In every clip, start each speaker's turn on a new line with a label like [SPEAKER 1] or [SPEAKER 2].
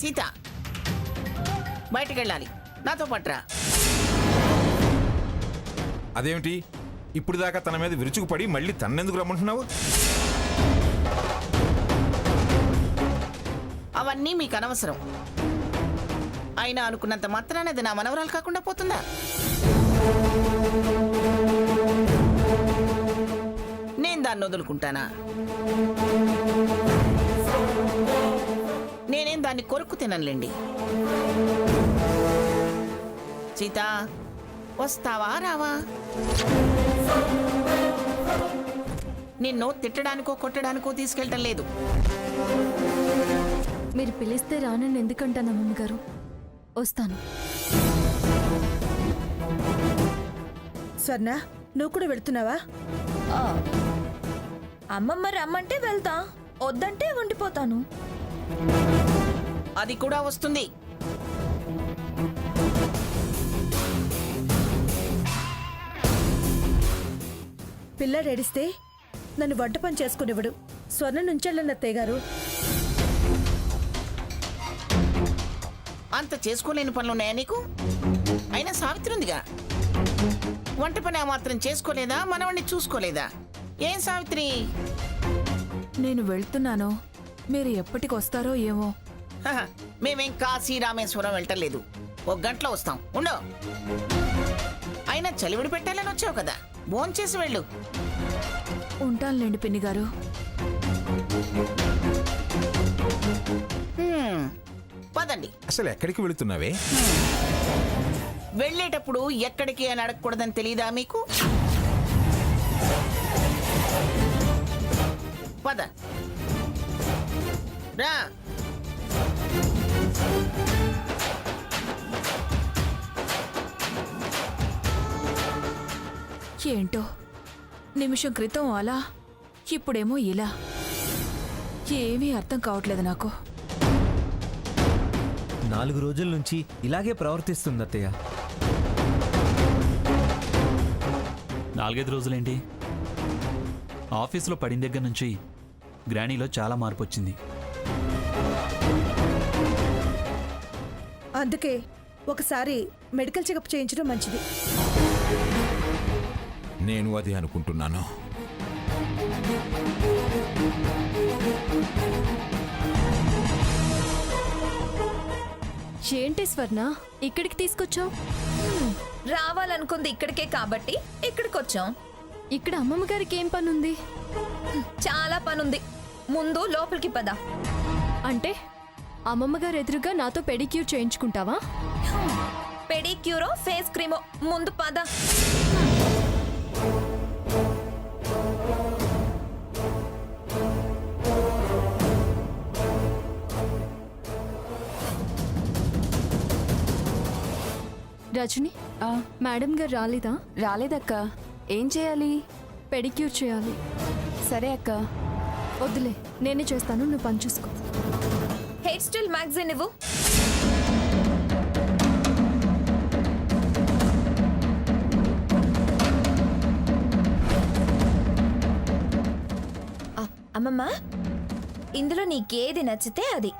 [SPEAKER 1] సీత, బయటికి వెళ్ళాలి, నాతో పట్రా.
[SPEAKER 2] అదేమిటి ఇప్పుడు దాకా తన మీద విరుచుకుపడి మళ్ళీ తన్నెందుకు రమ్మంటున్నావు?
[SPEAKER 1] అవన్నీ మీకు అనవసరం. అయినా అనుకున్నంత మాత్రాన అది నా మనవరాలు కాకుండా పోతుందా? నేను దాన్ని వదులుకుంటానా? నేనేం దాన్ని కొరుక్కు తినలేండి. సీత, వస్తావా రావా? నిన్ను తిట్టడానికో కొట్టడానికో తీసుకెళ్ళటం లేదు.
[SPEAKER 3] మీరు పిలిస్తే రానని ఎందుకంటాను అమ్మమ్మగారు. వస్తాను.
[SPEAKER 4] స్వర్ణ, నువ్వు కూడా వెళ్తున్నావా?
[SPEAKER 5] అమ్మమ్మ రమ్మంటే వెళ్తా, వద్దంటే ఉండిపోతాను.
[SPEAKER 1] అది కూడా వస్తుంది.
[SPEAKER 4] పిల్లాడు ఏడిస్తే నన్ను వంట పని చేసుకునివ్వడు. స్వర్ణ నుంచెళ్ళన్న అత్తయ్య గారు.
[SPEAKER 1] అంత చేసుకోలేని పనులున్నాయా నీకు? అయినా సావిత్రి ఉందిగా. వంట పని ఆ మాత్రం చేసుకోలేదా? మనవాణ్ణి చూసుకోలేదా? ఏం సావిత్రి?
[SPEAKER 6] నేను వెళ్తున్నాను, మీరు ఎప్పటికి వస్తారో ఏమో.
[SPEAKER 1] హహ, మేమేం కాశీ రామేశ్వరం వెళ్ళటలేదు. 1 గంటలో వస్తాం. ఉండో. అయినా చలివిడి పెట్టాలని వచ్చావు కదా, భోంచేసి వెళ్ళు.
[SPEAKER 6] ఉంటానులేండి పిన్ని గారు.
[SPEAKER 1] పదండి.
[SPEAKER 2] అసలు ఎక్కడికి వెళుతున్నావే?
[SPEAKER 1] వెళ్ళేటప్పుడు ఎక్కడికి అని అడగకూడదని తెలీదా మీకు? పద రా.
[SPEAKER 6] ఏంటో నిమిషం క్రితం అలా, ఇప్పుడేమో ఇలా. ఏమీ అర్థం కావట్లేదు నాకు.
[SPEAKER 7] 4 రోజుల నుంచి ఇలాగే ప్రవర్తిస్తుంది అత్తయ్య.
[SPEAKER 8] 4-5 రోజులేంటి? ఆఫీసులో పడిన దగ్గర నుంచి గ్రానీలో చాలా మార్పు వచ్చింది.
[SPEAKER 4] అందుకే ఒకసారి మెడికల్ చెకప్ చేయించడం మంచిది.
[SPEAKER 2] నేను అది అనుకుంటున్నాను.
[SPEAKER 3] ఏంటి స్వర్ణ ఇక్కడికి తీసుకొచ్చావు?
[SPEAKER 5] రావాలనుకుంది ఇక్కడికే కాబట్టి ఇక్కడికి వచ్చాం.
[SPEAKER 3] ఇక్కడ అమ్మమ్మ గారికి ఏం పనుంది?
[SPEAKER 5] చాలా పనుంది. ముందు లోపలికి పద.
[SPEAKER 3] అంటే అమ్మమ్మ గారు ఎదురుగా నాతో పెడిక్యూర్ చేయించుకుంటావా?
[SPEAKER 5] పెడిక్యూరో ఫేస్ క్రీమో ముందు పద.
[SPEAKER 3] రజని, మేడం గారు రాలేదా?
[SPEAKER 6] రాలేదక్క. ఏం చేయాలి?
[SPEAKER 3] పెడిక్యూర్ చేయాలి.
[SPEAKER 6] సరే అక్క.
[SPEAKER 3] వద్దులే, నేనే చేస్తాను, నువ్వు పని చూసుకో.
[SPEAKER 5] హెయిర్ స్టైల్ మ్యాగజైన్ ఇవ్వు. అమ్మమ్మ, ఇందులో నీకేది నచ్చితే అది.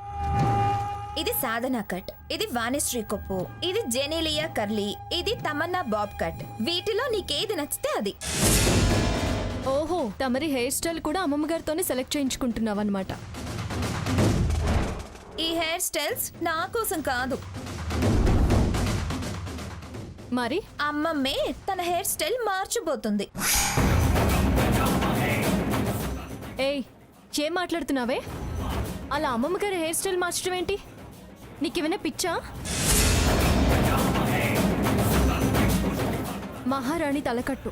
[SPEAKER 5] ఇది సాధన కట్, ఇది వాణిశ్రీ కొప్పు, ఇది జెనీలియా కర్లీ, ఇది తమన్నా బాబ్ కట్. వీటిలో నీకేది నచ్చితే అది.
[SPEAKER 3] ఓహో, తమరి హెయిర్ స్టైల్ కూడా అమ్మమ్మ గారితోనే సెలెక్ట్ చేయించుకుంటున్నావన్నమాట.
[SPEAKER 5] ఈ హెయిర్ స్టైల్స్ నా కోసం కాదు.
[SPEAKER 3] మరి
[SPEAKER 5] అమ్మమ్మే తన హెయిర్ స్టైల్ మార్చబోతుంది.
[SPEAKER 3] ఏయ్, ఏం మాట్లాడుతున్నావే? అలా అమ్మమ్మ గారి హెయిర్ స్టైల్ మార్చడం ఏంటి? నీకేమైనా పిచ్చా? మహారాణి తలకట్టు,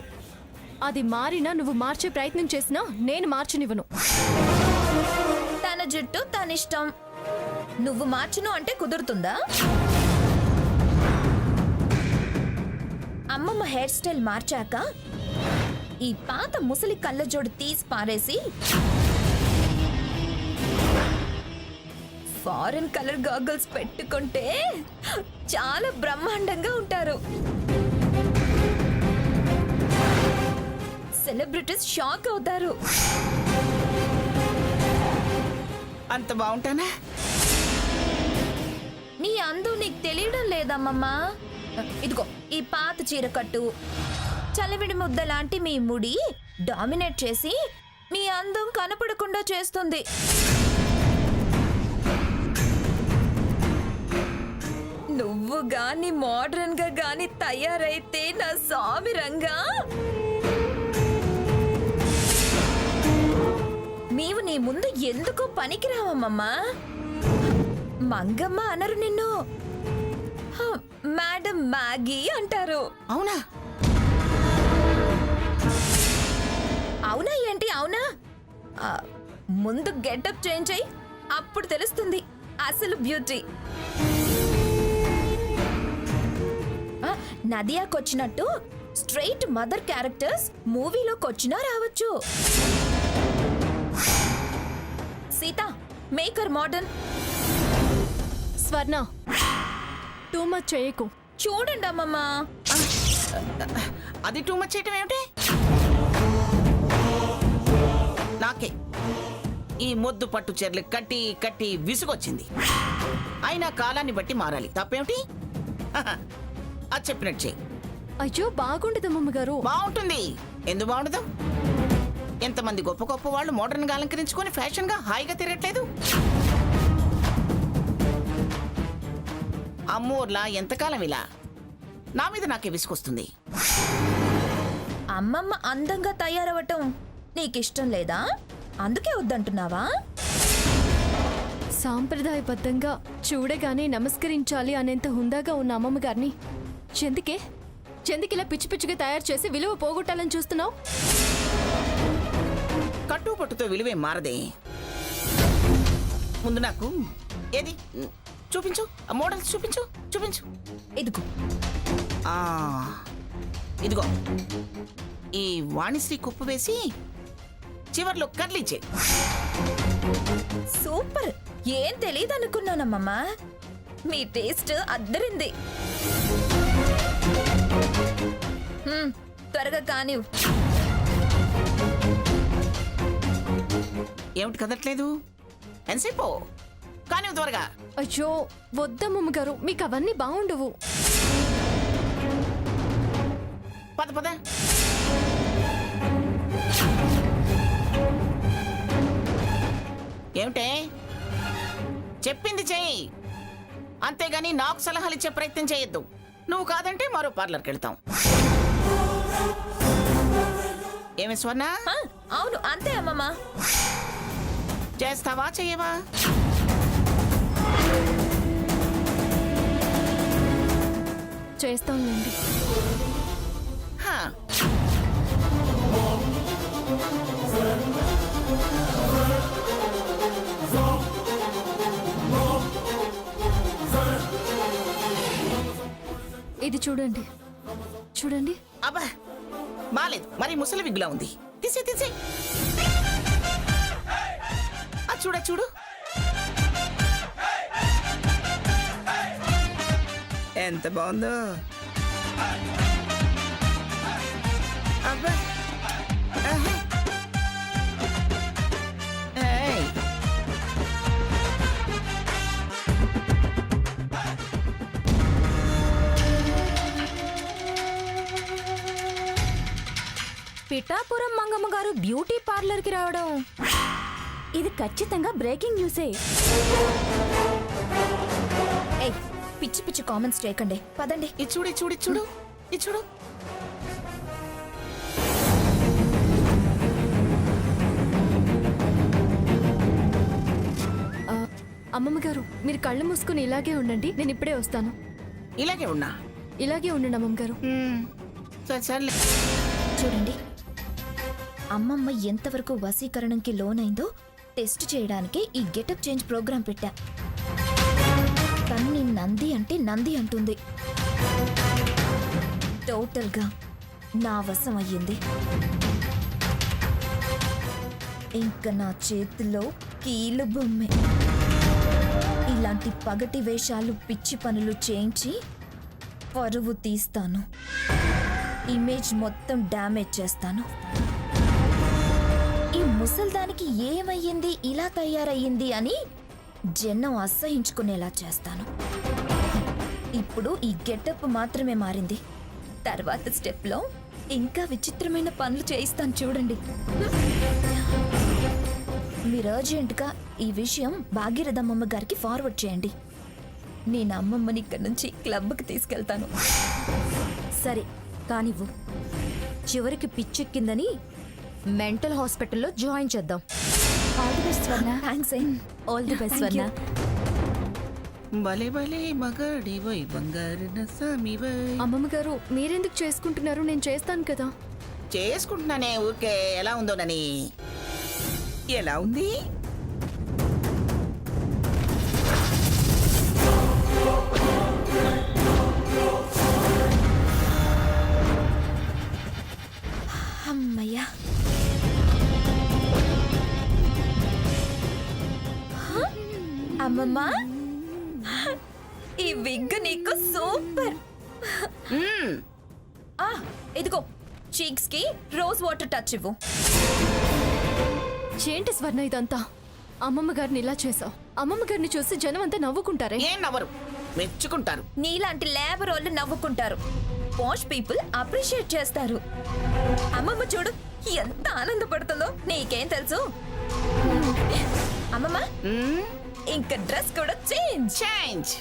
[SPEAKER 3] అది మారినా నువ్వు మార్చే ప్రయత్నం చేసినా నేను మార్చనివ్వను.
[SPEAKER 5] తన జుట్టు తన ఇష్టం. నువ్వు మార్చును అంటే కుదురుతుందా? అమ్మమ్మ హెయిర్ స్టైల్ మార్చాక ఈ పాత ముసలి కళ్ళజోడు తీసి పారేసి ఫారెన్ కలర్ గాగల్స్ పెట్టుకుంటే చాలా బ్రహ్మాండంగా ఉంటారు. సెలబ్రిటీస్ షాక్ అవుతారు.
[SPEAKER 1] అంత బాగుంటానా?
[SPEAKER 5] తెలియడం లేదమ్మమ్మా. ఇదిగో ఈ పాత చీర కట్టు, చలివిడి ముద్ద లాంటి మీ ముడి డామినేట్ చేసి మీ అందం కనపడకుండా చేస్తుంది. నువ్వు గాని మోడర్న్ గా గాని తయారైతే నా స్వామి రంగా నీవు నీ ముందు ఎందుకు పనికిరావమ్మమ్మా. మంగమ్మ అనరు నిన్ను, మేడం మ్యాగీ అంటారు.
[SPEAKER 1] అవునా?
[SPEAKER 5] అవునా ఏంటి అవునా? ముందు గెటప్ చేంజ్ అయ్యి అప్పుడు తెలుస్తుంది అసలు బ్యూటీ. నదియాకొచ్చినట్టు స్ట్రైట్ మదర్ క్యారెక్టర్స్ మూవీలోకొచ్చినా రావచ్చు. Sita maker modern.
[SPEAKER 3] స్వర్ణ టూ మచ్ చేయకు.
[SPEAKER 5] చూడండి అమ్మమ్మా.
[SPEAKER 1] అది టూ మచ్ చేయటం ఏమిటి? నాకే ఈ మొద్దు పట్టు చీరలు కట్టి కట్టి విసుగొచ్చింది. అయినా కాలాన్ని బట్టి మారాలి, తప్పేమిటి? అది చెప్పినట్టు చెయ్యి.
[SPEAKER 3] అయ్యో బాగుండదు అమ్మమ్మ గారు.
[SPEAKER 1] బాగుంటుంది. ఎందుకు బాగుండదు? ఎంతమంది గొప్ప గొప్ప వాళ్ళు మోడర్న్ గా అలంకరించుకొని ఫ్యాషన్ గా హాయిగా తిరగట్లేదు. అమ్మోర్లా ఎంతకాలం ఇలా? నా మీద నాకే విసుకొస్తుంది.
[SPEAKER 5] అమ్మమ్మ అందంగా తయారవటం నీకిష్టం లేదా? అందుకే వద్దంటున్నావా?
[SPEAKER 3] సాంప్రదాయబద్ధంగా చూడగానే నమస్కరించాలి అనేంత హుందాగా ఉన్న అమ్మమ్మ గారిని చెందికిలా పిచ్చి పిచ్చిగా తయారు చేసి విలువ పోగొట్టాలని చూస్తున్నావు?
[SPEAKER 1] కట్టు పట్టుతో విలువే మారదే. ముందు నాకు ఏది చూపించు, మోడల్స్ చూపించు చూపించు.
[SPEAKER 5] ఇదిగో
[SPEAKER 1] ఇదిగో ఈ వాణిశ్రీ కుప్పు వేసి చివర్లో కర్లీచే.
[SPEAKER 5] సూపర్. ఏం తెలియదు అనుకున్నానమ్మమ్మా, మీ టేస్ట్ అద్దరింది. త్వరగా కానివ్.
[SPEAKER 1] ఏమిటి కదట్లేదు? ఎంతసేపు? కానీ త్వరగా.
[SPEAKER 3] అయ్యో వద్దమ్మమ్మ గారు, మీకు అవన్నీ బాగుండవు.
[SPEAKER 1] పద పద. ఏమిటే? చెప్పింది చెయ్యి, అంతేగాని నాకు సలహాలు ఇచ్చే ప్రయత్నం చేయొద్దు. నువ్వు కాదంటే మరో పార్లర్కి వెళ్తాం. ఏమి స్వర్ణ?
[SPEAKER 5] అవును అంతే అమ్మమ్మా.
[SPEAKER 1] చేస్తావా చెయ్యవా?
[SPEAKER 3] చేస్తాంలేండి.
[SPEAKER 1] హా.
[SPEAKER 3] ఇది చూడండి చూడండి.
[SPEAKER 1] అబ్బా బాలేదు, మరి ముసలి విగ్గులా ఉంది. తీసే తీసే. చూడ చూడు, ఎంత బాగుందో. అబ్బా ఆహా. ఏయ్.
[SPEAKER 5] పిఠాపురం మంగమ్మ గారు బ్యూటీ పార్లర్ కి రావడం ఇది ఖచ్చితంగా బ్రేకింగ్ న్యూసే. ఏయ్ పిచ్చి పిచ్చి కామెంట్స్ చేయకండి, పదండి.
[SPEAKER 1] ఇది చూడు చూడు చూడు ఇది చూడు.
[SPEAKER 3] అమ్మమ్మ గారు మీరు కళ్ళు మూసుకుని ఇలాగే ఉండండి, నేను ఇప్పుడే వస్తాను.
[SPEAKER 1] ఇలాగే ఉన్నా.
[SPEAKER 3] ఇలాగే ఉండండి అమ్మమ్మ గారు.
[SPEAKER 1] సరే సర్లే.
[SPEAKER 5] చూడండి అమ్మమ్మ ఎంతవరకు వశీకరణంకి లోనైందో టెస్ట్ చేయడానికి ఈ గెటప్ చేంజ్ ప్రోగ్రాం పెట్టా. తన్ని నంది అంటే నంది అంటుంది. టోటల్గా నా వశం అయ్యింది. ఇంకా నా చేతిలో కీలు బొమ్మే. ఇలాంటి పగటి వేషాలు పిచ్చి పనులు చేయించి పరువు తీస్తాను. ఇమేజ్ మొత్తం డ్యామేజ్ చేస్తాను. ఈ ముసల్దానికి ఏమయ్యింది, ఇలా తయారయ్యింది అని జనం అసహించుకునేలా చేస్తాను. ఇప్పుడు ఈ గెటప్ మాత్రమే మారింది. తర్వాత స్టెప్లో ఇంకా విచిత్రమైన పనులు చేయిస్తాను చూడండి. మీరు అర్జెంటుగా ఈ విషయం భాగీరథమ్మమ్మ గారికి ఫార్వర్డ్ చేయండి. నేను అమ్మమ్మని ఇక్కడి నుంచి క్లబ్కి తీసుకెళ్తాను.
[SPEAKER 9] సరే కానివ్వు. చివరికి పిచ్చెక్కిందని మెంటల్ హాస్పిటల్లో జాయిన్ చేద్దాం.
[SPEAKER 5] All the best Swarna. Thanks.
[SPEAKER 9] All the best
[SPEAKER 5] Thank you.
[SPEAKER 9] స్వర్ణ.
[SPEAKER 1] భలే భలే మగాడివోయ్ బంగారు నసామివోయ్.
[SPEAKER 3] అమ్మమ్మ గారు మీరెందుకు చేసుకుంటున్నారు? నేను చేస్తాను కదా.
[SPEAKER 1] చేసుకుంటున్నానే ఊరికే. ఎలా ఉందోనని. ఎలా ఉంది?
[SPEAKER 5] అమ్మయ్యా. అమ్మమ్మ, ఈ విగ్ నీకు సూపర్. ఇదిగో చీక్స్ కి రోజ్ వాటర్ టచ్ ఇవ్వు.
[SPEAKER 3] ఏంటి స్వర్ణ ఇదంతా? అమ్మమ్మ గారిని ఇలా చేసావు. అమ్మమ్మ గారిని చూసి జనం అంతా నవ్వుకుంటారే.
[SPEAKER 1] ఏం నవ్వరు, మెచ్చుకుంటారు.
[SPEAKER 5] నీలాంటి లేబర్ వాళ్ళు నవ్వుకుంటారు. పాష్ పీపుల్ అప్రిషియేట్ చేస్తారు. అమ్మమ్మ చూడు ఎంత ఆనందపడుతుందో. నీకేం తెలుసు? అమ్మమ్మ, ఇంకా డ్రెస్ కూడా చేంజ్.
[SPEAKER 1] చేంజ్.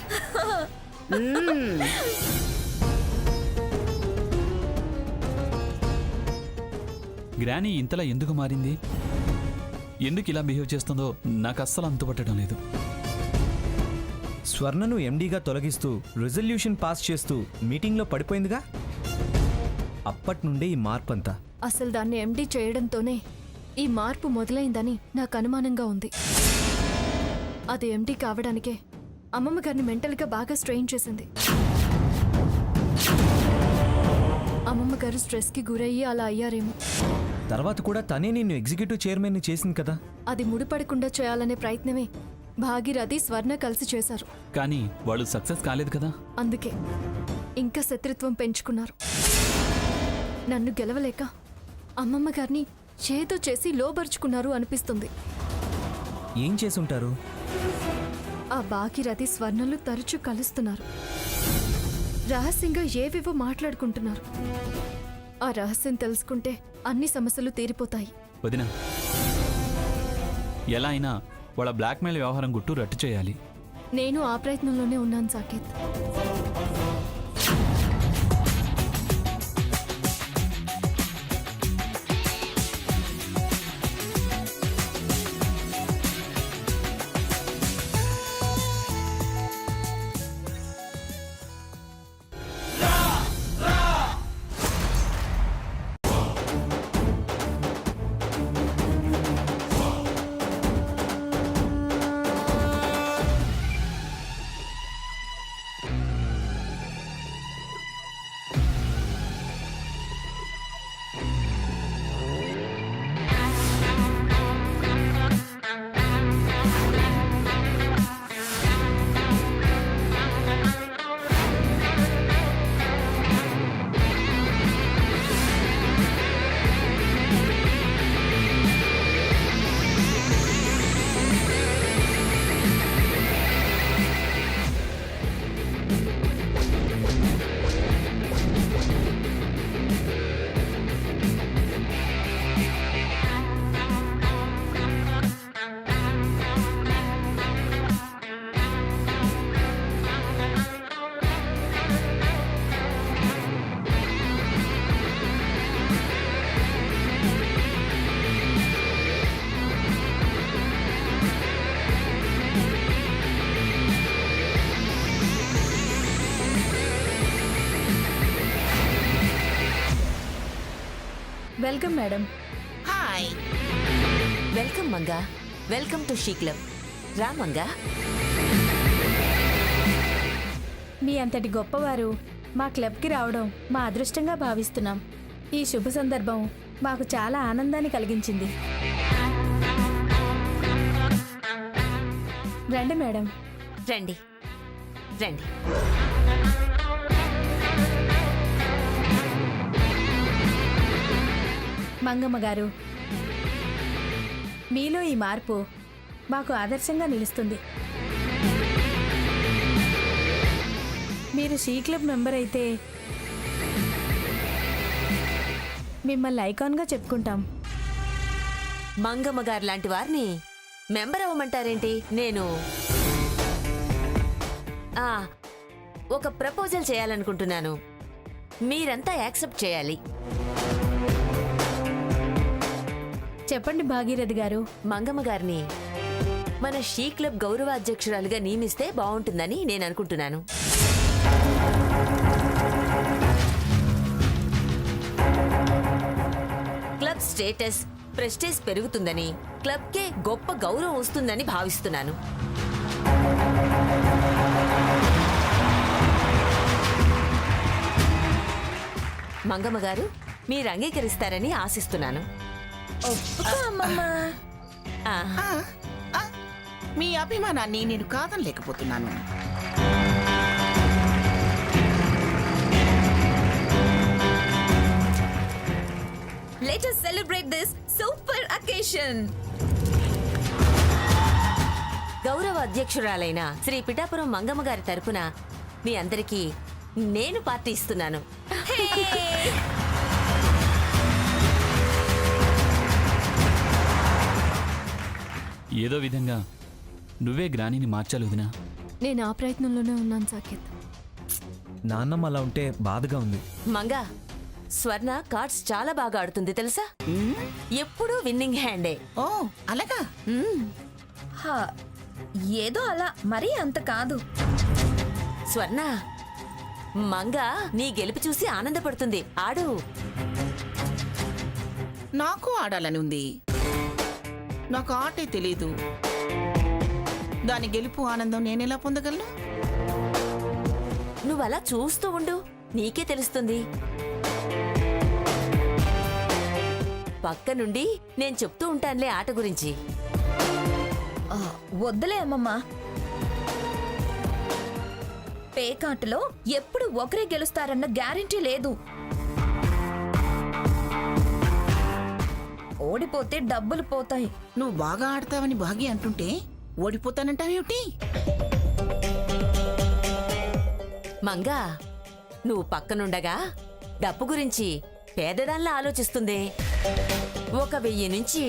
[SPEAKER 8] గ్రానీ ఇంతలా ఎందుకు మారింది? ఎందుకు ఇలా బిహేవ్ చేస్తుందో నాకు అస్సలు అంతుపట్టడం లేదు.
[SPEAKER 7] స్వర్ణను ఎండీగా తొలగిస్తూ రిజల్యూషన్ పాస్ చేస్తూ మీటింగ్లో పడిపోయిందిగా. అప్పటి నుండే ఈ మార్పు అంతా.
[SPEAKER 3] అసలు దాన్ని ఎండీ చేయడంతోనే ఈ మార్పు మొదలైందని నాకు అనుమానంగా ఉంది. అది ఎండీ కావడానికే అమ్మమ్మ గారిని మెంటల్గా బాగా స్ట్రెయిన్ చేసింది. అమ్మమ్మ గారు స్ట్రెస్కి గురయ్యి అలా అయ్యారేమో.
[SPEAKER 7] తర్వాత కూడా తనే నిన్ను ఎగ్జిక్యూటివ్ చైర్మన్ని చేసింది కదా.
[SPEAKER 3] అది ముడిపడకుండా చేయాలనే ప్రయత్నమే భాగీరథి స్వర్ణ కలిసి చేశారు.
[SPEAKER 8] కానీ వాళ్ళు సక్సెస్ కాలేదు కదా.
[SPEAKER 3] అందుకే ఇంకా శత్రుత్వం పెంచుకున్నారు. నన్ను గెలవలేక అమ్మమ్మ గారిని చేతో చేసి లోబరుచుకున్నారు అనిపిస్తుంది.
[SPEAKER 7] ఏం చేసుంటారు?
[SPEAKER 3] ఆ భాగీరథి స్వర్ణలు తరచూ కలుస్తున్నారు. రహస్యంగా ఏవేవో మాట్లాడుకుంటున్నారు. ఆ రహస్యం తెలుసుకుంటే అన్ని సమస్యలు తీరిపోతాయి.
[SPEAKER 8] వదినా, ఎలా అయినా వాళ్ళ బ్లాక్మెయిల్ వ్యవహారం గుట్టు రట్టు చేయాలి.
[SPEAKER 3] నేను ఆ ప్రయత్నంలోనే ఉన్నాను Saket.
[SPEAKER 4] Welcome madam.
[SPEAKER 1] Hi.
[SPEAKER 9] Welcome Manga. Welcome to she club. రా మంగా.
[SPEAKER 4] మీ అంతటి గొప్పవారు మా క్లబ్కి రావడం మా అదృష్టంగా భావిస్తున్నాం. ఈ శుభ సందర్భం మాకు చాలా ఆనందాన్ని కలిగించింది. రండి మేడం.
[SPEAKER 9] రండి రండి.
[SPEAKER 4] మంగమ్మ గారు, మీలో ఈ మార్పు మాకు ఆదర్శంగా నిలుస్తుంది. మీరు షీ క్లబ్ మెంబర్ అయితే మిమ్మల్ని ఐకాన్గా చెప్పుకుంటాం.
[SPEAKER 9] మంగమ్మ గారు లాంటి వారిని మెంబర్ అవ్వమంటారేంటి? నేను ఒక ప్రపోజల్ చేయాలనుకుంటున్నాను. మీరంతా యాక్సెప్ట్ చేయాలి.
[SPEAKER 4] చెప్పండి భాగీరథి గారు.
[SPEAKER 9] మంగమ్మ గారిని మన షీ క్లబ్ గౌరవ అధ్యక్షురాలుగా నియమిస్తే బాగుంటుందని నేను అనుకుంటున్నాను. క్లబ్ స్టేటస్, ప్రెస్టేజ్ పెరుగుతుందని, క్లబ్కే గొప్ప గౌరవం వస్తుందని భావిస్తున్నాను. మంగమ్మ గారు, మీరు అంగీకరిస్తారని ఆశిస్తున్నాను.
[SPEAKER 5] ఒప్పుకో అమ్మమ్మ.
[SPEAKER 9] ఆ,
[SPEAKER 1] ఆ, మీ అభిమానాన్ని నేను కాదనలేకపోతున్నాను.
[SPEAKER 5] Let us celebrate this super occasion.
[SPEAKER 9] గౌరవ అధ్యక్షురాలైన శ్రీ పిఠాపురం మంగమ్మ గారి తరపున మీ అందరికీ నేను పార్టీ ఇస్తున్నాను.
[SPEAKER 8] ఏదో విధంగా నువ్వే గ్రానీని మార్చాలి వదినా.
[SPEAKER 3] నేను ఆ ప్రయత్నంలోనే ఉన్నాను సాకేత్.
[SPEAKER 7] నాన్నమ్మ అలా ఉంటే బాధగా ఉంది.
[SPEAKER 9] మంగ, స్వర్ణ కార్డ్స్ చాలా బాగా ఆడుతుంది తెలుసా? ఎప్పుడూ విన్నింగ్ హ్యాండే.
[SPEAKER 1] ఓ అలాగా?
[SPEAKER 5] హా, ఏదో అలా మరీ అంత కాదు.
[SPEAKER 9] స్వర్ణ, మంగ నీ గెలుపు చూసి ఆనందపడుతుంది. ఆడు.
[SPEAKER 1] నాకు ఆడాలని ఉంది. నాకు ఆటే తెలీదు. దాని గెలుపు ఆనందం నేనెలా పొందగలను?
[SPEAKER 9] నువ్వలా చూస్తూ ఉండు, నీకే తెలుస్తుంది. పక్క నుండి నేను చెప్తూ ఉంటానులే ఆట గురించి.
[SPEAKER 5] వద్దులే అమ్మమ్మ. పేకాటలో ఎప్పుడు ఒకరే గెలుస్తారన్న గ్యారెంటీ లేదు. ఓడిపోతే డబ్బులు పోతాయి.
[SPEAKER 1] నువ్వు బాగా ఆడతావని భాగి అంటుంటే ఓడిపోతానంటావేమిటి?
[SPEAKER 9] మంగా, నువ్వు పక్కనుండగా డబ్బు గురించి పేదదానిలా ఆలోచిస్తుందే. 1,000 నుంచి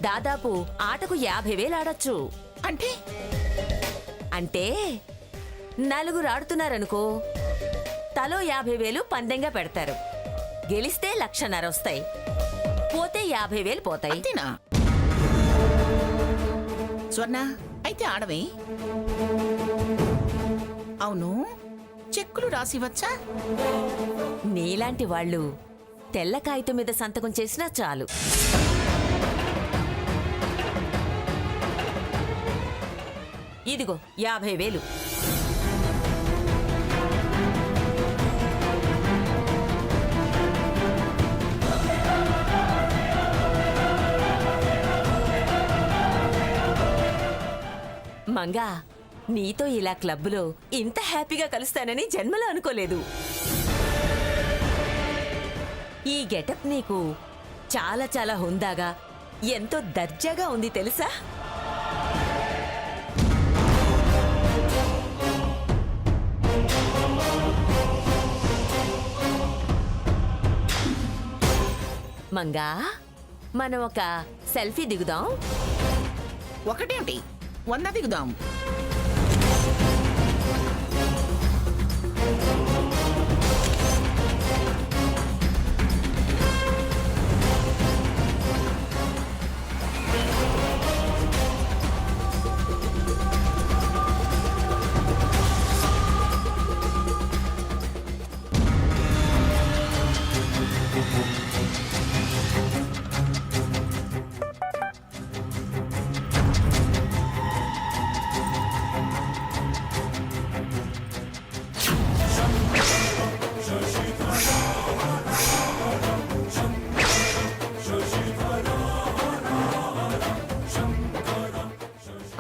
[SPEAKER 9] దాదాపు ఆటకు 50,000 ఆడొచ్చు.
[SPEAKER 1] అంటే
[SPEAKER 9] అంటే 4 ఆడుతున్నారనుకో, తలో 50,000 పందెంగా పెడతారు. గెలిస్తే 1,50,000 వస్తాయి, పోతే 50,000 పోతాయి.
[SPEAKER 1] అంతేనా? స్వర్ణ, అయితే ఆడవే. అవును, చెక్కులు రాసివచ్చా?
[SPEAKER 9] నీలాంటి వాళ్ళు తెల్ల కాగితం మీద సంతకం చేసినా చాలు. ఇదిగో 50,000. మంగా, నీతో ఇలా క్లబ్లో ఇంత హ్యాపీగా కలుస్తానని జన్మలో అనుకోలేదు. ఈ గెటప్ నీకు చాలా చాలా హుందాగా, ఎంతో దర్జాగా ఉంది తెలుసా? మంగా, మనం ఒక సెల్ఫీ దిగుదాం.
[SPEAKER 1] ఒకటేమిటి, 100 దిగుదాం.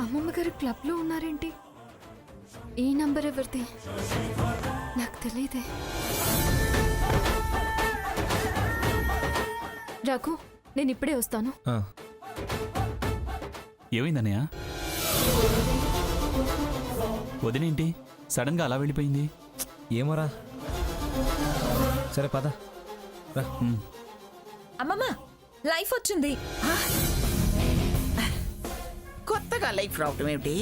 [SPEAKER 3] అమ్మమ్మ గారు క్లబ్లో ఉన్నారేంటి? ఈ నంబర్ ఎవరిది? నాకు తెలియదే. రఘు, నేను ఇప్పుడే వస్తాను.
[SPEAKER 8] ఏమైందన్నయ్య? వదినేంటి సడన్ గా అలా వెళ్ళిపోయింది?
[SPEAKER 7] ఏమోరా. సరే పద రా.
[SPEAKER 5] అమ్మమ్మ లైఫ్ వచ్చింది.
[SPEAKER 1] కొత్తగా లైఫ్ రావటం ఏమిటి?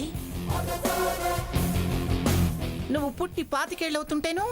[SPEAKER 1] నువ్వు పుట్టి 25 ఏళ్ళవుతుంటేను